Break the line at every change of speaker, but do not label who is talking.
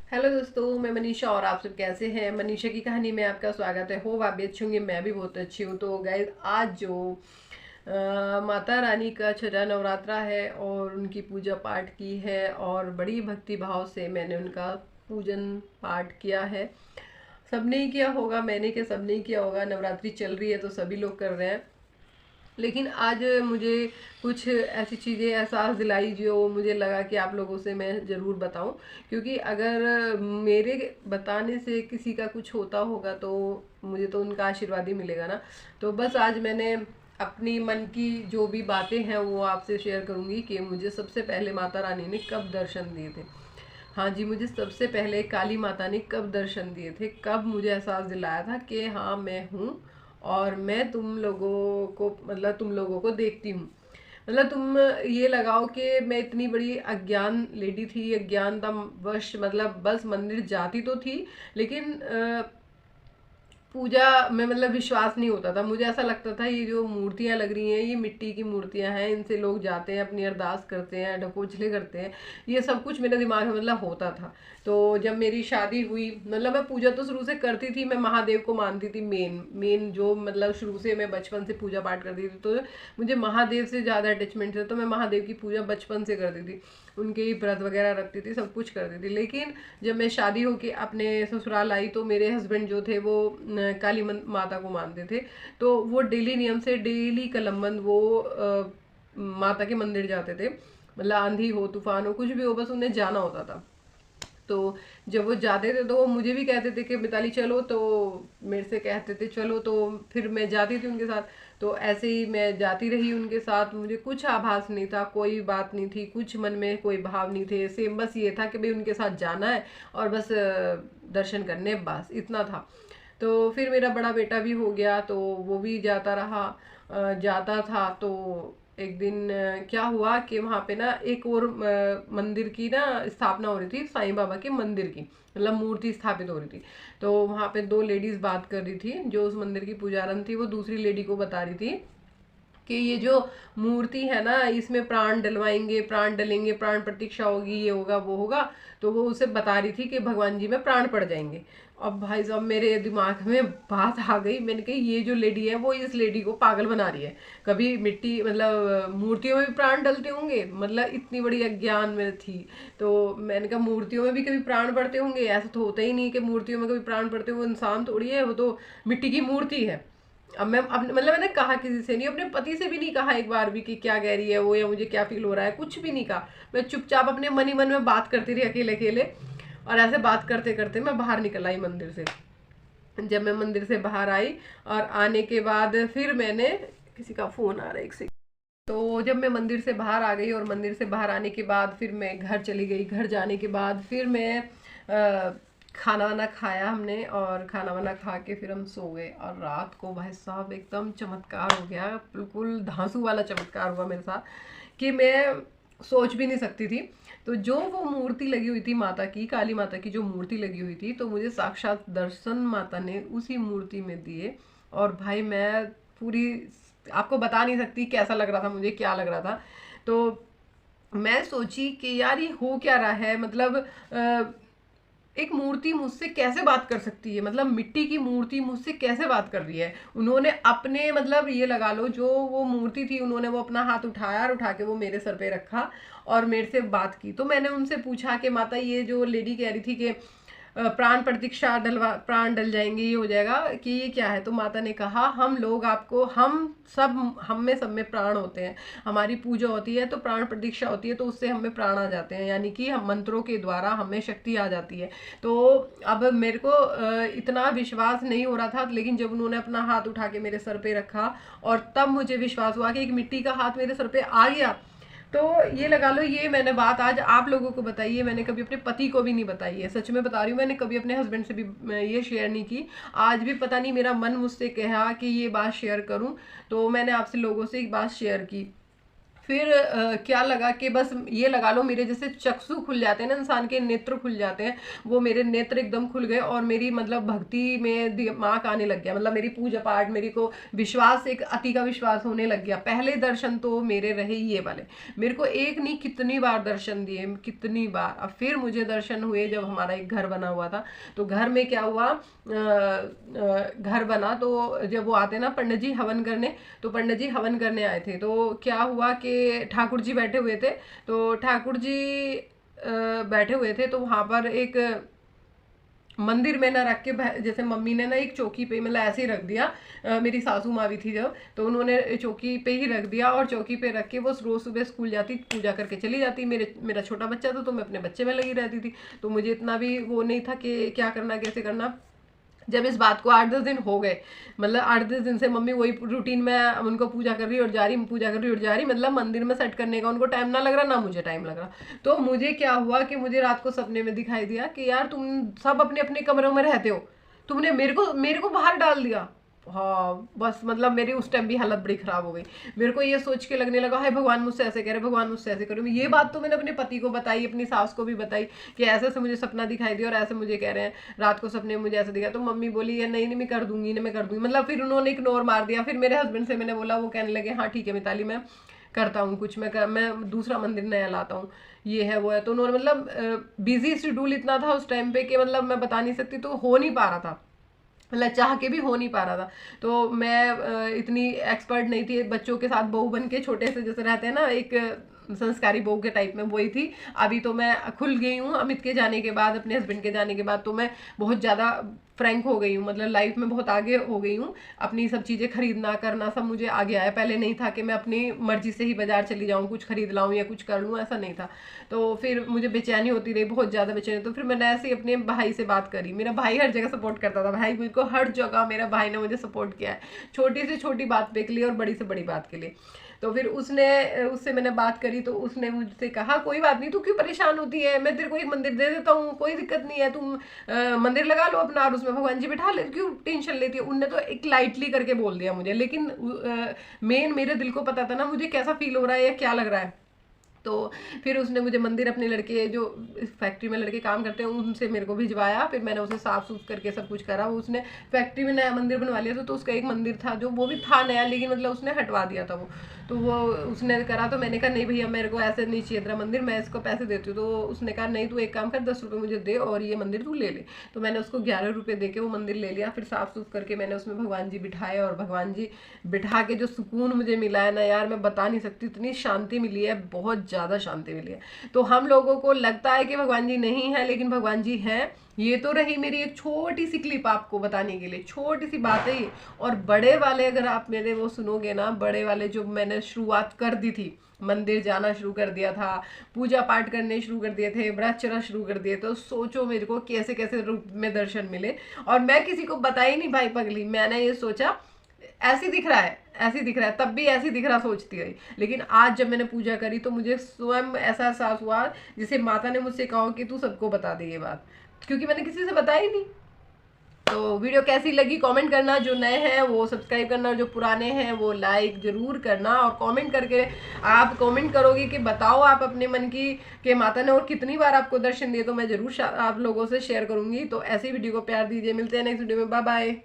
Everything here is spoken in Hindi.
हेलो दोस्तों, मैं मनीषा और आप सब कैसे हैं। मनीषा की कहानी में आपका स्वागत है। होप आप भी अच्छे होंगे। मैं भी बहुत अच्छी हूँ। तो गाइस, आज जो माता रानी का छठा नवरात्रा है और उनकी पूजा पाठ की है और बड़ी भक्ति भाव से मैंने उनका पूजन पाठ किया है। सबने ही किया होगा, मैंने क्या, सबने ही किया होगा। नवरात्रि चल रही है तो सभी लोग कर रहे हैं। लेकिन आज मुझे कुछ ऐसी चीज़ें एहसास दिलाई जो मुझे लगा कि आप लोगों से मैं ज़रूर बताऊं, क्योंकि अगर मेरे बताने से किसी का कुछ होता होगा तो मुझे तो उनका आशीर्वाद ही मिलेगा ना। तो बस आज मैंने अपनी मन की जो भी बातें हैं वो आपसे शेयर करूंगी कि मुझे सबसे पहले माता रानी ने कब दर्शन दिए थे। हाँ जी, मुझे सबसे पहले काली माता ने कब दर्शन दिए थे, कब मुझे एहसास दिलाया था कि हाँ मैं हूँ और मैं तुम लोगों को, मतलब तुम लोगों को देखती हूँ। मतलब तुम ये लगाओ कि मैं इतनी बड़ी अज्ञान लेडी थी, अज्ञानता वश, मतलब बस मंदिर जाती तो थी लेकिन पूजा में मतलब विश्वास नहीं होता था। मुझे ऐसा लगता था ये जो मूर्तियां लग रही हैं ये मिट्टी की मूर्तियां हैं, इनसे लोग जाते हैं अपनी अरदास करते हैं, ढकोचले करते हैं। ये सब कुछ मेरे दिमाग में मतलब होता था। तो जब मेरी शादी हुई, मतलब मैं पूजा तो शुरू से करती थी, मैं महादेव को मानती थी। मेन मेन जो मतलब शुरू से मैं बचपन से पूजा पाठ करती थी, तो मुझे महादेव से ज़्यादा अटैचमेंट था। तो मैं महादेव की पूजा बचपन से करती थी, उनके ही व्रत वगैरह रखती थी, सब कुछ करती थी। लेकिन जब मैं शादी होके अपने ससुराल आई तो मेरे हस्बैंड जो थे वो काली माता को मानते थे। तो वो डेली नियम से, डेली कलमबंद वो माता के मंदिर जाते थे। मतलब आंधी हो, तूफान हो, कुछ भी हो, बस उन्हें जाना होता था। तो जब वो जाते थे तो वो मुझे भी कहते थे कि मिताली चलो, तो मेरे से कहते थे चलो, तो फिर मैं जाती थी उनके साथ। तो ऐसे ही मैं जाती रही उनके साथ। मुझे कुछ आभास नहीं था, कोई बात नहीं थी, कुछ मन में कोई भाव नहीं थे। सेम बस ये था कि भाई उनके साथ जाना है और बस दर्शन करने, बस इतना था। तो फिर मेरा बड़ा बेटा भी हो गया तो वो भी जाता रहा। जाता था तो एक दिन क्या हुआ कि वहाँ पे ना एक और मंदिर की ना स्थापना हो रही थी, साईं बाबा के मंदिर की, मतलब मूर्ति स्थापित हो रही थी। तो वहाँ पे दो लेडीज बात कर रही थी। जो उस मंदिर की पुजारन थी वो दूसरी लेडी को बता रही थी कि ये जो मूर्ति है ना इसमें प्राण डलवाएंगे, प्राण डलेंगे, प्राण प्रतीक्षा होगी, ये होगा वो होगा। तो वो उसे बता रही थी कि भगवान जी में प्राण पड़ जाएंगे। अब भाई साहब मेरे दिमाग में बात आ गई। मैंने कही ये जो लेडी है वो इस लेडी को पागल बना रही है। कभी मिट्टी मतलब मूर्तियों में भी प्राण डलते होंगे, मतलब इतनी बड़ी अज्ञान में थी। तो मैंने कहा मूर्तियों में भी कभी प्राण पड़ते होंगे? ऐसा तो होता ही नहीं कि मूर्तियों में कभी प्राण पड़ते हो, वो इंसान थोड़ी है, वो तो मिट्टी की मूर्ति है। अब मैं अपने मतलब मैंने कहा किसी से नहीं, अपने पति से भी नहीं कहा एक बार भी कि क्या कह रही है वो या मुझे क्या फील हो रहा है, कुछ भी नहीं कहा। मैं चुपचाप अपने मन ही मन में बात करती रही अकेले अकेले। और ऐसे बात करते करते मैं बाहर निकल आई मंदिर से। जब मैं मंदिर से बाहर आई और आने के बाद फिर मैंने, किसी का फोन आ रहा है, एक सेकंड। तो जब मैं मंदिर से बाहर आ गई और मंदिर से बाहर आने के बाद फिर मैं घर चली गई। घर जाने के बाद फिर मैं खाना वाना खाया हमने, और खाना वाना खा के फिर हम सो गए। और रात को भाई साहब एकदम चमत्कार हो गया, बिल्कुल धांसू वाला चमत्कार हुआ मेरे साथ कि मैं सोच भी नहीं सकती थी। तो जो वो मूर्ति लगी हुई थी माता की, काली माता की जो मूर्ति लगी हुई थी, तो मुझे साक्षात दर्शन माता ने उसी मूर्ति में दिए। और भाई मैं पूरी आपको बता नहीं सकती कैसा लग रहा था मुझे, क्या लग रहा था। तो मैं सोची कि यार ये हो क्या रहा है, मतलब एक मूर्ति मुझसे कैसे बात कर सकती है, मतलब मिट्टी की मूर्ति मुझसे कैसे बात कर रही है। उन्होंने अपने मतलब ये लगा लो, जो वो मूर्ति थी उन्होंने वो अपना हाथ उठाया और उठा के वो मेरे सर पे रखा और मेरे से बात की। तो मैंने उनसे पूछा कि माता ये जो लेडी कह रही थी कि प्राण प्रतीक्षा डलवा, प्राण डल जाएंगे, ये हो जाएगा, कि ये क्या है। तो माता ने कहा हम लोग आपको, हम में सब में प्राण होते हैं, हमारी पूजा होती है तो प्राण प्रतीक्षा होती है, तो उससे हमें प्राण आ जाते हैं, यानी कि हम मंत्रों के द्वारा हमें शक्ति आ जाती है। तो अब मेरे को इतना विश्वास नहीं हो रहा था, लेकिन जब उन्होंने अपना हाथ उठा के मेरे सर पे रखा और तब मुझे विश्वास हुआ कि एक मिट्टी का हाथ मेरे सर पे आ गया। तो ये लगा लो, ये मैंने बात आज आप लोगों को बताई है, मैंने कभी अपने पति को भी नहीं बताई है। सच में बता रही हूँ, मैंने कभी अपने हस्बैंड से भी ये शेयर नहीं की। आज भी पता नहीं मेरा मन मुझसे कहा कि ये बात शेयर करूँ, तो मैंने आपसे लोगों से एक बात शेयर की। फिर क्या लगा कि बस ये लगा लो मेरे जैसे चक्षु खुल जाते हैं ना, इंसान के नेत्र खुल जाते हैं, वो मेरे नेत्र एकदम खुल गए और मेरी मतलब भक्ति में दिमाग आने लग गया। मतलब मेरी पूजा पाठ, मेरी को विश्वास, एक अति का विश्वास होने लग गया। पहले दर्शन तो मेरे रहे ये वाले, मेरे को एक नहीं कितनी बार दर्शन दिए, कितनी बार। अब फिर मुझे दर्शन हुए जब हमारा एक घर बना हुआ था। तो घर में क्या हुआ, घर बना तो जब वो आते ना पंडित जी हवन करने, तो पंडित जी हवन करने आए थे। तो क्या हुआ कि ठाकुर जी बैठे हुए थे, तो ठाकुर जी बैठे हुए थे, तो वहां पर एक मंदिर में ना रख के, जैसे मम्मी ने ना एक चौकी पे मतलब ऐसे ही रख दिया, मेरी सासू माँ भी थी जब, तो उन्होंने चौकी पे ही रख दिया और चौकी पे रख के वो रोज सुबह स्कूल जाती, पूजा करके चली जाती। मेरा छोटा बच्चा था तो मैं अपने बच्चे में लगी रहती थी, तो मुझे इतना भी वो नहीं था कि क्या करना कैसे करना। जब इस बात को 8-10 दिन हो गए, मतलब 8-10 दिन से मम्मी वही रूटीन में उनको पूजा कर रही और जा रही, पूजा कर रही और जा रही, मतलब मंदिर में सेट करने का उनको टाइम ना लग रहा, ना मुझे टाइम लग रहा। तो मुझे क्या हुआ कि मुझे रात को सपने में दिखाई दिया कि यार तुम सब अपने अपने कमरों में रहते हो, तुमने मेरे को बाहर डाल दिया। हाँ बस मतलब मेरी उस टाइम भी हालत बड़ी खराब हो गई। मेरे को ये सोच के लगने लगा, हाय भगवान मुझसे ऐसे कह रहे, भगवान मुझसे ऐसे करो। ये बात तो मैंने अपने पति को बताई, अपनी सास को भी बताई कि ऐसे ऐसे मुझे सपना दिखाई दिया और ऐसे मुझे कह रहे हैं, रात को सपने में मुझे ऐसे दिखा। तो मम्मी बोली ये नहीं नहीं मैं कर दूंगी ना, मैं कर दूंगी, मतलब फिर उन्होंने इग्नोर मार दिया। फिर मेरे हस्बैंड से मैंने बोला, वो कहने लगे हाँ ठीक है मिताली मैं करता हूँ कुछ, मैं दूसरा मंदिर नया लाता हूँ, ये है वो है। तो उन्होंने मतलब बिजी शेड्यूल इतना था उस टाइम पे कि मतलब मैं बता नहीं सकती, तो हो नहीं पा रहा था, मतलब चाह के भी हो नहीं पा रहा था। तो मैं इतनी एक्सपर्ट नहीं थी, बच्चों के साथ बहू बन के छोटे से जैसे रहते हैं ना, एक संस्कारी बहू के टाइप में वही थी। अभी तो मैं खुल गई हूँ अमित के जाने के बाद, अपने हस्बैंड के जाने के बाद तो मैं बहुत ज़्यादा फ्रैंक हो गई हूँ, मतलब लाइफ में बहुत आगे हो गई हूँ। अपनी सब चीज़ें खरीदना करना सब मुझे आ गया है। पहले नहीं था कि मैं अपनी मर्जी से ही बाजार चली जाऊँ, कुछ खरीद लाऊँ या कुछ कर लूँ, ऐसा नहीं था। तो फिर मुझे बेचैनी होती रही, बहुत ज़्यादा बेचैनी। तो फिर मैंने ऐसे ही अपने भाई से बात करी। मेरा भाई हर जगह सपोर्ट करता था, भाई मुझको हर जगह मेरा भाई ने मुझे सपोर्ट किया है, छोटी से छोटी बात पे के लिए और बड़ी से बड़ी बात के लिए। तो फिर उससे मैंने बात करी, तो उसने मुझसे कहा कोई बात नहीं, तू क्यों परेशान होती है, मैं तेरे को एक मंदिर दे देता हूँ, कोई दिक्कत नहीं है, तुम मंदिर लगा लो अपना और उसमें भगवान जी बिठा ले, क्यों टेंशन लेती है। उनने तो एक लाइटली करके बोल दिया मुझे, लेकिन मेन मेरे दिल को पता था ना मुझे कैसा फील हो रहा है या क्या लग रहा है। तो फिर उसने मुझे मंदिर, अपने लड़के जो फैक्ट्री में लड़के काम करते हैं उनसे मेरे को भिजवाया। फिर मैंने उसे साफ सूफ करके सब कुछ करा। वो उसने फैक्ट्री में नया मंदिर बनवा लिया था, तो उसका एक मंदिर था जो वो भी था नया, लेकिन मतलब उसने हटवा दिया था वो। तो वो उसने करा, तो मैंने कहा नहीं भैया मेरे को ऐसे नहीं चाहिए तेरा मंदिर, मैं इसको पैसे देती हूँ। तो उसने कहा नहीं तू एक काम कर, 10 रुपये मुझे दे और ये मंदिर तू ले ले। तो मैंने उसको 11 रुपये दे के वो मंदिर ले लिया। फिर साफ सूफ करके मैंने उसमें भगवान जी बिठाए, और भगवान जी बिठा के जो सुकून मुझे मिला है ना यार, मैं बता नहीं सकती, इतनी शांति मिली है, बहुत ज़्यादा शांति मिली है। तो हम लोगों को लगता है कि भगवान जी नहीं है, लेकिन भगवान जी हैं। ये तो रही मेरी एक छोटी सी क्लिप आपको बताने के लिए, छोटी सी बात है ये। और बड़े वाले अगर आप मेरे वो सुनोगे ना, बड़े वाले जो मैंने शुरुआत कर दी थी, मंदिर जाना शुरू कर दिया था, पूजा पाठ करने शुरू कर दिए थे, व्रत चढ़ा शुरू कर दिए, तो सोचो मेरे को कैसे कैसे रूप में दर्शन मिले। और मैं किसी को बता ही नहीं भाई पगली, मैंने ये सोचा ऐसी दिख रहा है, ऐसी दिख रहा है, तब भी ऐसी दिख रहा सोचती रही। लेकिन आज जब मैंने पूजा करी तो मुझे स्वयं ऐसा एहसास हुआ जिसे माता ने मुझसे कहा कि तू सबको बता दे ये बात, क्योंकि मैंने किसी से बताई नहीं। तो वीडियो कैसी लगी कमेंट करना, जो नए हैं वो सब्सक्राइब करना, और जो पुराने हैं वो लाइक जरूर करना। और कमेंट करके आप कमेंट करोगे कि बताओ आप अपने मन की कि माता ने और कितनी बार आपको दर्शन दिए, तो मैं जरूर आप लोगों से शेयर करूंगी। तो ऐसी वीडियो को प्यार दीजिए, मिलते हैं नेक्स्ट वीडियो में, बाय बाय।